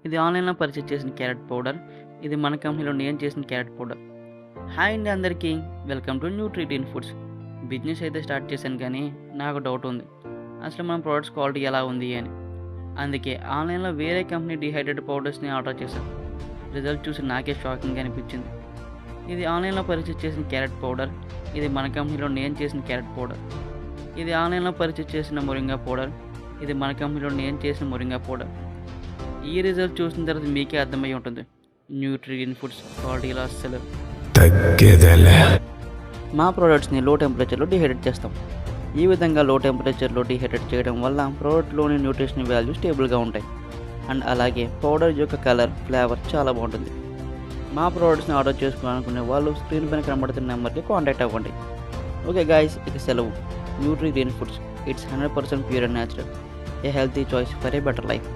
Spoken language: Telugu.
ఇది ఆన్లైన్లో పర్చేస్ చేసిన క్యారెట్ పౌడర్. ఇది మన కంపెనీలో నేను చేసిన క్యారెట్ పౌడర్. హాయ్ అండి అందరికీ, వెల్కమ్ టు న్యూట్రిగ్రీన్ ఫుడ్స్. బిజినెస్ అయితే స్టార్ట్ చేశాను కానీ నాకు డౌట్ ఉంది, అసలు మన ప్రోడక్ట్స్ క్వాలిటీ ఎలా ఉంది అని. అందుకే ఆన్లైన్లో వేరే కంపెనీ డిహైడ్రేటెడ్ పౌడర్స్ని ఆర్డర్ చేశాను. రిజల్ట్ చూసి నాకే షాకింగ్గా అనిపించింది. ఇది ఆన్లైన్లో పర్చేస్ చేసిన క్యారెట్ పౌడర్. ఇది మన కంపెనీలో నేను చేసిన క్యారెట్ పౌడర్. ఇది ఆన్లైన్లో పర్చేస్ చేసిన మొరింగా పౌడర్. ఇది మన కంపెనీలో నేను చేసిన మొరింగా పౌడర్. ఈ రిజల్ట్ చూసిన తర్వాత మీకే అర్థమై ఉంటుంది, న్యూట్రిగ్రీన్ ఫుడ్స్ క్వాలిటీలో అస్సలు తగ్గేదేలే. మా ప్రోడక్ట్స్ని లో టెంపరేచర్లో డిహైడ్రేట్ చేస్తాం. ఈ విధంగా లో టెంపరేచర్లో డిహైడ్రేట్ చేయడం వల్ల ప్రోడక్ట్లోని న్యూట్రిషన్ వాల్యూ స్టేబుల్గా ఉంటాయి. అండ్ అలాగే పౌడర్ యొక్క కలర్, ఫ్లేవర్ చాలా బాగుంటుంది. మా ప్రోడక్ట్స్ని ఆర్డర్ చేసుకోవాలనుకునే వాళ్ళు స్క్రీన్ పైన కనబడుతున్న నెంబర్కి కాంటాక్ట్ అవ్వండి. ఓకే గాయస్, ఇక సెలవు. Nutrigreen foods, it's 100% pure and natural. A healthy choice for a better life.